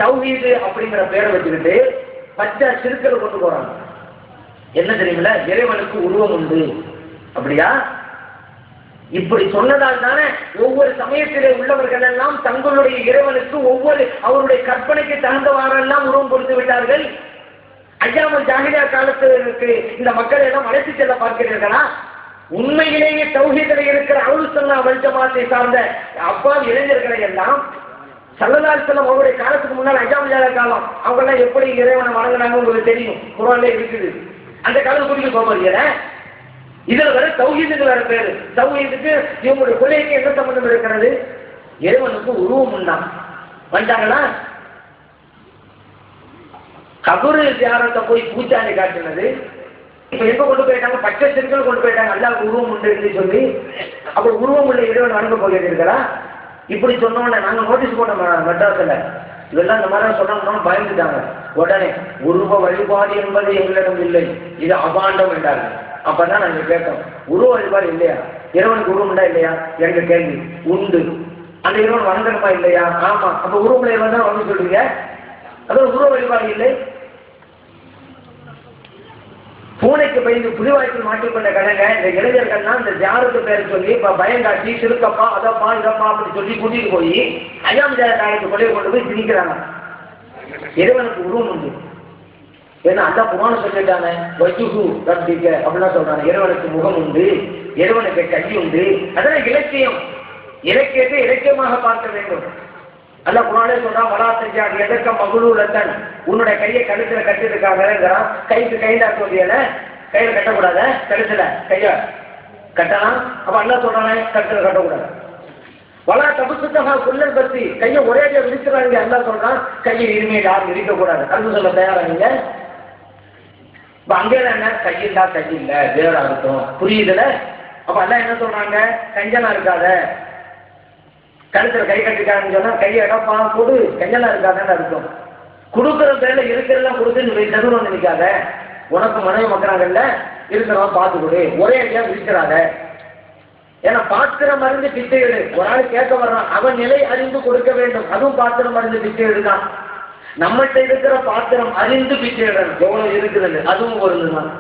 தௌஹீது அப்படிங்கிற பேரை வச்சுக்கிட்டு பச்சை சிறுக்களை கொண்டு போறாங்க. என்ன தெரியுமில்ல, இறைவனுக்கு உருவம் உண்டு அப்படியா? இப்படி சொன்னதால் தானே ஒவ்வொரு சமயத்திலே உள்ளவர்கள் எல்லாம் தங்களுடைய இறைவனுக்கு ஒவ்வொரு அவருடைய கற்பனைக்கு தகுந்தவாறெல்லாம் உருவம் கொடுத்து விட்டார்கள். ஐயாமல் ஜாகிலியா காலத்திற்கு இந்த மக்கள் எல்லாம் அழைத்து செல்ல பார்க்கிறீர்களா? உண்மையிலேயே தௌஹீதில் இருக்கிற அஹ்லுஸ் சுன்னah வல் ஜமாத்தை சார்ந்த அப்பா இளைஞர்களை எல்லாம் ஸல்லல்லாஹு அலைஹி வஸல்லம் அவருடைய காலத்துக்கு முன்னால் ஐயாமல் ஜாகிலியா காலம் அவங்க எல்லாம் எப்படி இறைவனை வணங்கினாங்க உங்களுக்கு தெரியும், குர்ஆன்ல இருக்குது. அந்த காலம் குறித்து போகிறீங்க. இதுல வர தௌஹீதுக்கு வேற பேரு. தௌஹீதுக்கு இவங்களுடைய கொள்கைக்கு என்ன சம்பந்தம் இருக்கிறது? இறைவனுக்கு உருவம் உண்டாம் வந்தாங்களா? கபரு தியாரத்தை போய் பூச்சாண்டி காட்டுனது. இப்ப எங்க கொண்டு போயிட்டாங்க? பச்சை சிறுக்கள் கொண்டு போயிட்டாங்க. அல்லாஹ்வுக்கு உருவம் உண்டு சொல்லி அப்ப உருவம் உள்ள இறைவன் வணங்க போகிறீர்களா? இப்படி சொன்னோம்ல, நாங்க நோட்டீஸ் போட்டோம் மெட்ராஸ்ல. இதெல்லாம் இந்த மாதிரி சொன்னோம்னா பயந்துட்டாங்க. உடனே உருவ வழிபாடு என்பது எங்களிடம் இல்லை, இது அபாண்டம் என்றார்கள். அப்பதான் நாங்க கேட்டோம், உருவ வழிபாடு இல்லையா? இறைவனுக்கு உருவம் உண்டா இல்லையா? எங்க கேள்வி. உண்டு. அந்த இறைவன் வணங்கணுமா இல்லையா? ஆமா. அப்ப உருவம் இறைவன் தான் வந்து சொல்றீங்க, அது உருவ வழிபாடு இல்லை. பூனைக்கு பயந்து புலிவாய்க்கு மாட்டிக்கொண்ட கணங்க இந்த இளைஞர்கள்லாம் இந்த ஜாருக்கு பேர் சொல்லி இப்ப பயங்காட்டி சிறுக்கப்பா அதப்பா இதப்பா அப்படின்னு சொல்லி கூட்டிட்டு போய் ஐயாம் ஜாயத்தை கொலையை கொண்டு போய் திணிக்கிறாங்க. இறைவனுக்கு உருவம் உண்டு. ஏன்னா அந்த புராணம் சொல்லிட்டாங்க, வஜுகு ரப்பிக்க அப்படிலாம் சொல்றாங்க. இறைவனுக்கு முகம் உண்டு, இறைவனுக்கு கை உண்டு. அதெல்லாம் இலக்கியம். இலக்கியத்தை இலக்கியமாக பார்க்க வேண்டும். அல்ல குரானே சொல்றான், வலா செஞ்சாங்க எதற்க மகுலூலத்தன், உன்னுடைய கையை கழுத்துல கட்டிருக்காங்கிறான். கைக்கு கையில சொல்லியல, கையில கட்டக்கூடாத, கழுத்துல கைய கட்டலாம். அப்ப அல்ல சொல்றானே கழுத்துல கட்டக்கூடாது. வலா தபுசுத்தகா குள்ளல் பத்தி, கையை ஒரேடியா விரிச்சுறாங்க. அல்ல சொல்றான், கையை இனிமேல் யாரும் விரிக்கக்கூடாது. கல்வி சொல்ல தயாராங்க. இப்ப அங்கே என்ன கையில்லா கை இல்ல வேற அர்த்தம் புரியுதுல? அப்ப அல்ல என்ன சொல்றாங்க, கஞ்சனா இருக்காத, கழுத்துல கை கட்டிக்கான்னு சொன்னா கையை இடப்பா கொடு, கஞ்சனா இருக்காதுன்னு அர்த்தம். கொடுக்குற பேர்ல இருக்கிறதெல்லாம் கொடுத்து தருணம் நினைக்காத. உனக்கு மனைவி மக்களாங்கல்ல இருக்கிறவன் பார்த்து கொடு, ஒரே ஐடியா விரிக்கிறாத. ஏன்னா பாத்திரம் மருந்து பிச்சை எடு. ஒரு ஆள் கேட்க வர்றான், அவன் நிலை அறிந்து கொடுக்க வேண்டும். அதுவும் பாத்திரம் மருந்து பிச்சை எடுதான். நம்மகிட்ட இருக்கிற பாத்திரம் அறிந்து பிச்சை எடுக்கணும். எவ்வளவு இருக்குது அதுவும் ஒரு இதுதான்.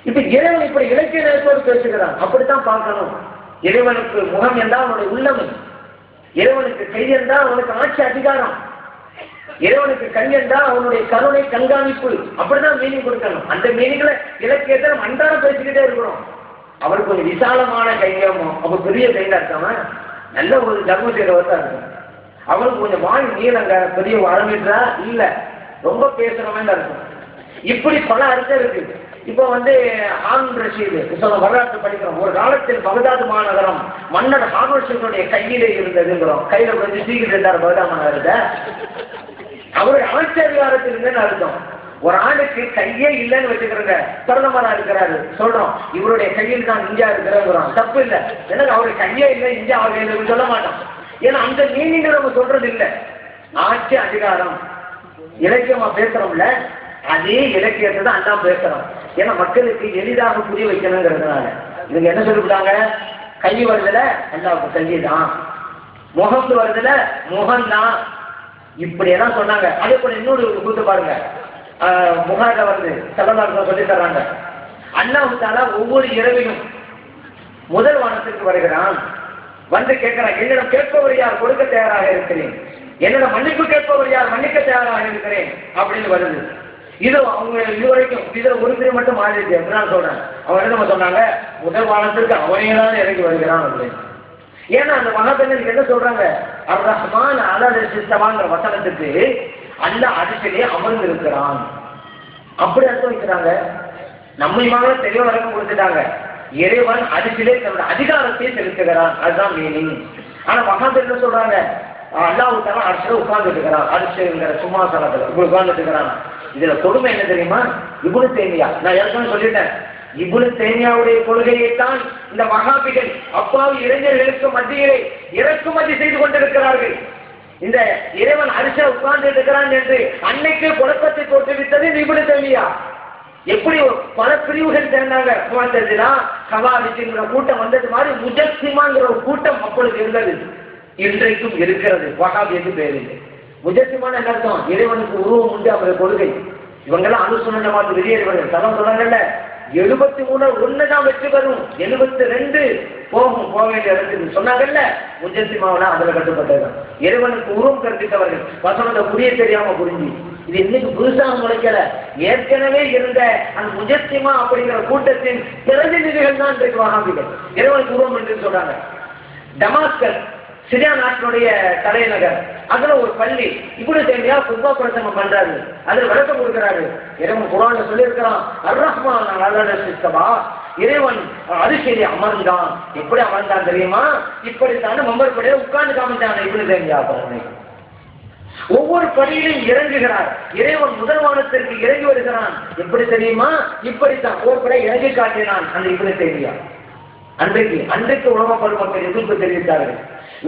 இப்ப இறைவன் இப்படி இலக்கிய நிலைப்போடு பேசுகிறான். அப்படித்தான் பார்க்கணும். இறைவனுக்கு முகம் என்றால் அவனுடைய உள்ளமை, இறைவனுக்கு கை என்றால் அவனுக்கு ஆட்சி அதிகாரம், இறைவனுக்கு கண் என்றால் அவனுடைய கருணை கண்காணிப்பு. அப்படிதான் மீனிங் கொடுக்கணும். அந்த மீனிங்ல இலக்கியத்தை நம்ம அன்றாடம் பேசிக்கிட்டே இருக்கிறோம். அவருக்கு ஒரு விசாலமான கையமோ, அப்ப பெரிய கையில இருக்காம நல்ல ஒரு தர்ம செய்கிறவர் தான் இருக்கும். அவருக்கு கொஞ்சம் வாய் நீளங்க, பெரிய அரமிட்டா இல்ல, ரொம்ப பேசுறவன் இருக்கும். இப்படி பல அர்த்தம் இருக்கு. இப்போ ஹாரூன் ரஷீது சொல்ல வரலாற்று படிக்கிறோம். ஒரு காலத்தில் பகதாது மாநகரம் மன்னர் ஹாரூன் ரஷீதுடைய கையிலே இருந்ததுங்கிறோம். கையில கொஞ்சம் சீக்கிரம் இருந்தார் பகதாது மாநகரத்தை. அவருடைய ஆட்சியாதிகாரத்தில் இருந்தேன்னு அர்த்தம். ஒரு ஆளுக்கு கையே இல்லைன்னு வச்சுக்கிறங்க, பிரதமரா இருக்கிறாரு சொல்றோம், இவருடைய கையில் தான் இந்தியா இருக்கிறோம். தப்பு இல்லை. எனக்கு அவருடைய கையே இல்லை இந்தியா அவர் சொல்ல மாட்டோம். ஏன்னா அந்த மீனிங் நம்ம சொல்றது இல்லை. ஆட்சி அதிகாரம் இலக்கியமா பேசுறோம்ல, அதே இலக்கியத்தை தான் அண்ணா பேசுறோம். ஏன்னா மக்களுக்கு எளிதாக புரிய வைக்கணுங்கிறதுனால. இவங்க என்ன சொல்லிவிட்டாங்க, கை வருதுல அண்ணாவுக்கு கையை தான், முகம் வருதுல முகம் தான், இப்படி எல்லாம் சொன்னாங்க. அதே போல இன்னொரு கூத்து பாருங்க, முகாத செலவாக சொல்லி தர்றாங்க. அண்ணாவுத்தால ஒவ்வொரு இரவிலும் முதல் வானத்திற்கு வருகிறான். கேட்கிறான், என்னிடம் கேட்பவர் யார், கொடுக்க தயாராக இருக்கிறேன். என்னிடம் மன்னிப்பு கேட்பவர் யார், மன்னிக்க தயாராக இருக்கிறேன் அப்படின்னு வருது. இது அவங்க இதுவரைக்கும் இதுல ஒரு பிரிவு மட்டும் மாறிடுச்சு அப்படின்னு சொல்றாங்க. அவங்க என்ன சொன்னாங்க, முதல் வானத்திற்கு அவனே தான் இறங்கி வருகிறான் அப்படின்னு. ஏன்னா அந்த மகாபெண்ணுக்கு என்ன சொல்றாங்க, அர் ரஹ்மான் அலல் சிஸ்தமாங்கிற வசனத்துக்கு அல்ல அதிசலே அமர்ந்து இருக்கிறான் அப்படி அர்த்தம் வைக்கிறாங்க. நம்மையாக தெளிவா வழக்கம் கொடுத்துட்டாங்க. இறைவன் அதிசலே தன்னோட அதிகாரத்தை செலுத்துகிறான், அதுதான் மீனிங். ஆனா மகாபெண் என்ன சொல்றாங்க, அல்லாஹ் தஆலா அர்ஷ்ல உட்கார்ந்துட்டு இருக்கிறான், அர்ஷ்ங்கிற சும்மாசனத்துல இப்படி உட்கார்ந்துட்டு இருக்கிறான். இதுல கொடுமை என்ன தெரியுமா, இப்னு தய்மியா, நான் ஏற்கனவே சொல்லிட்டேன், இப்னு தய்மியாவுடைய கொள்கையைத்தான் இந்த வஹாபிகள் அப்பாவி இளைஞர்களுக்கு மத்தியிலே இறக்குமதி செய்து கொண்டிருக்கிறார்கள். இந்த இறைவன் அரிச உட்கார்ந்து இருக்கிறான் என்று அன்னைக்கு குழப்பத்தை தோற்றுவித்தது இப்னு தய்மியா. எப்படி பல பிரிவுகள் சேர்ந்தாங்க, முஅத்தஸிலா கவாரிஜிங்கிற கூட்டம் வந்தது மாதிரி முஜஸ்ஸிமாங்கிற ஒரு கூட்டம் அப்பொழுது இருந்தது, இன்றைக்கும் இருக்கிறது. வஹாபி என்று பேரு. முஜஸ்ஸிமான என்ன அர்த்தம்? இறைவனுக்கு உருவம் உண்டு அவருடைய கொள்கை. இவங்கெல்லாம் அனுசுன்ன ஜமாத் வெளியேறுவார்கள். தலம் சொன்னாங்கல்ல 73 ஒண்ணுதான் வெற்றி பெறும், 72 போகும் போக வேண்டிய இடத்துக்கு சொன்னாங்கல்ல. முஜஸ்ஸிமாவெல்லாம் அதுல கட்டுப்பட்டது. இறைவனுக்கு உருவம் கற்பித்தவர்கள் வசனத்தை புரிய தெரியாம புரிஞ்சு இது இன்னைக்கு புதுசாக முளைக்கல. ஏற்கனவே இருந்த அந்த முஜஸ்ஸிமா அப்படிங்கிற கூட்டத்தின் பிரதிநிதிகள் தான் இன்றைக்கு வஹாபிகள். இறைவனுக்கு உருவம் என்று சொல்றாங்க. டமாஸ்கஸ் சிரியா நாட்டினுடைய தலைநகர், அதுல ஒரு பள்ளி இப்படி தேவையா குர்பா பிரசங்கம் பண்றாரு. அதுல விளக்கம் கொடுக்கிறாரு. இறைவன் குர்ஆன்ல சொல்லியிருக்கிறான், அர்-ரஹ்மான் அலல் இஸ்தவா, இறைவன் அரிசியிலே அமர்ந்தான். எப்படி அமர்ந்தான் தெரியுமா? இப்படித்தான மம்பர் படியே உட்கார்ந்து காமிச்சான். இப்படி தேவையா ஒவ்வொரு படியிலும் இறங்குகிறார். இறைவன் முதல் வானத்திற்கு இறங்கி வருகிறான். எப்படி தெரியுமா? இப்படித்தான் ஒரு படை இறங்கி காட்டினான். அந்த இப்படி தேவையா அன்றைக்கு உலக பெருமக்கள் எதிர்ப்பு தெரிவித்தார்கள்.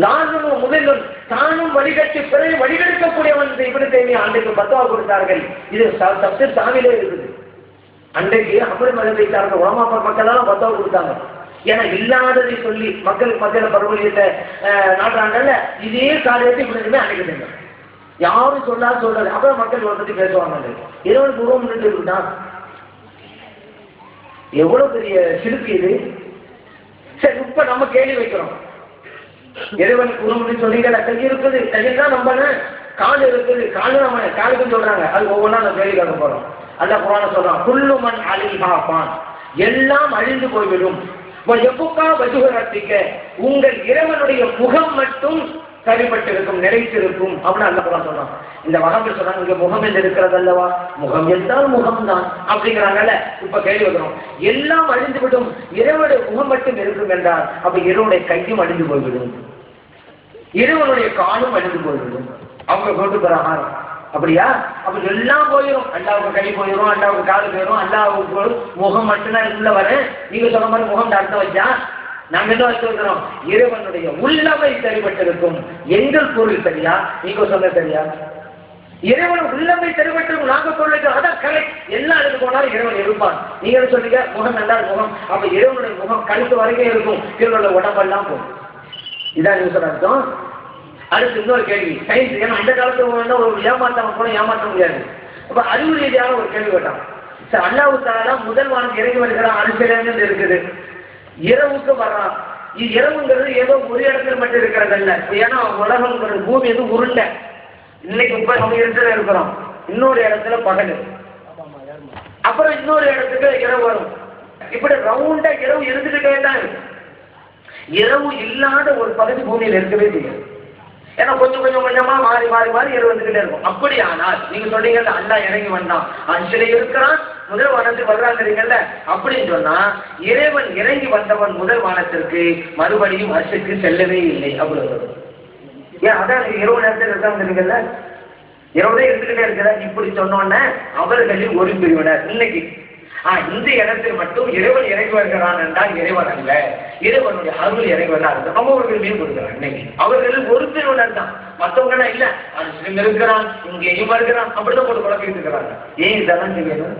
லாசனும் முதலும் தானும் வழிகட்டி பிறகு வழிகெடுக்கக்கூடியவன் இப்படி தேவையா அன்றைக்கு பத்துவா கொடுத்தார்கள். இது தப்சீர் சாமியிலே இருக்குது. அன்றைக்கு அப்படி மதத்தை சார்ந்த உலமா மக்கள் எல்லாம் பத்துவா கொடுத்தாங்க. ஏன்னா இல்லாததை சொல்லி மக்களை பரவலிட்ட நாட்டாங்கல்ல இதே காரியத்தை இப்படி அன்னைக்கு யாரும் சொல்றது அப்புறம் மக்கள் இவரை பத்தி பேசுவாங்க. இறைவனுக்கு உருவம் இருக்குதான் எவ்வளவு பெரிய சிறுக்கு இது. சரி, இப்ப நம்ம கேள்வி வைக்கிறோம். இறைவனுக்கு உருவம் சொல்லிக்கல, கை இருக்குது, கையெல்லாம் நம்பன, கால் இருக்குது, காலுக்கு சொல்றாங்க. அது ஒவ்வொன்றா நம்ம கேள்வி கேட்க போறோம். அல்லாஹ் குர்ஆன்ல சொல்றான், குல்லு மன் அலைஹா ஃபான், எல்லாம் அழிந்து போய்விடும். வஜ்ஹுகா வஜ்ஹு ரப்பிக, உங்கள் இறைவனுடைய முகம் மட்டும் சரிபட்டிருக்கும், நிலைத்திருக்கும் அப்படின்னு அல்லாஹ் குர்ஆன் சொல்றான். இந்த வஹாபிகள் சொல்றாங்க, இங்க முகம் என்று இருக்கிறது அல்லவா, முகம் என்றால் முகம்தான் அப்படிங்கிறாங்கல்ல. இப்ப கேள்வி வைக்கிறோம், எல்லாம் அழிந்து விடும், இறைவனுடைய முகம் மட்டும் இருக்கும் என்றால் அப்ப இறைவனுடைய கையும் அழிந்து போய்விடும், இறைவனுடைய காலும் அழிந்து போய்விடும். அவங்க கொண்டு போறாங்க அப்படியா? அப்ப எல்லாம் போயிடும். அல்லாவுக்கு கை போயிடும், அல்லாவுக்கு காலு போயிடும், அல்லாவுக்கு முகம் மட்டும்தான் உள்ள வர. நீங்க சொன்ன மாதிரி முகம் அர்த்தம் வச்சா நாங்க என்ன வச்சிருக்கிறோம்? இறைவனுடைய உள்ளமை சரிபட்டிருக்கும். எங்கள் பொருள் சரியா, நீங்க சொன்ன சரியா? இறைவன் உள்ளமை சரிபட்டிருக்கும், நாங்க பொருள் அதான் கலை. எல்லா இடத்துக்கு போனாலும் இறைவன் இருப்பான். நீங்க என்ன சொன்னீங்க? முகம் நல்லா முகம். அப்ப இறைவனுடைய முகம் கழுத்து வரைக்கும் இருக்கும், இவனுடைய உடம்பெல்லாம் போகும். இதான் நீங்க சொன்ன அர்த்தம். அடுத்து இன்னொரு கேள்வி, சயின்ஸ். ஏன்னா அந்த காலத்துல ஒரு ஏமாற்றம் போல ஏமாற்ற முடியாது. அப்ப அறிவு ரீதியான ஒரு கேள்வி கேட்டான். சார், அல்லாஹ் தஆலா முதல் வானம் இறங்கி வருகிறான், அரிசியிலிருந்து இருக்குது, இரவுக்கு வர்றான். இரவுங்கிறது ஏதோ ஒரு இடத்துல மட்டும் இருக்கிறது அல்ல. ஏன்னா உலகம் பூமி எதுவும் உருண்டை. இன்னைக்கு இப்ப நம்ம இடத்துல இருக்கிறோம், இன்னொரு இடத்துல பகல், அப்புறம் இன்னொரு இடத்துக்கு இரவு வரும். இப்படி ரவுண்டா இரவு இருந்துகிட்டே தான். இரவு இல்லாத ஒரு பகுதி பூமியில் இருக்கவே செய்யும். ஏன்னா கொஞ்சம் கொஞ்சமா மாறி இரவு வந்துகிட்டே இருக்கும். அப்படியானால் நீங்க சொன்னீங்க அல்லாஹ் இறங்கி வந்தான், அஞ்சிலே இருக்கிறான், முதல் வானத்துக்கு வர்றாங்கிறீங்கல்ல. அப்படின்னு சொன்னா இறைவன் இறங்கி வந்தவன் முதல் வானத்திற்கு மறுபடியும் அரிசிக்கு செல்லவே இல்லை. அவ்வளவு ஏன்? அதான் இரவு நேரத்தில் இருக்காங்கிறீங்கல்ல, இரவுலே இருந்துகிட்டே இருக்கிற. இப்படி சொன்னோன்னே அவர்களில் ஒரு பிரிவினர் இன்னைக்கு இந்த இடத்தில் மட்டும் இறைவன் இறங்கி வருகிறான் என்றால் இறைவன் அல்ல, இறைவனுடைய அருள் இறங்கி வர்றாரு. அவர்களையும் கொடுக்கிறான். இன்னைக்கு அவர்களில் ஒரு பிரிவினர் தான், மற்றவங்க இல்ல. அது இருக்கிறான், இங்கேயும் வருகிறான், அப்படிதான் போட்டு குழப்பிட்டு இருக்கிறாங்க. ஏன் இதெல்லாம் செய்யணும்?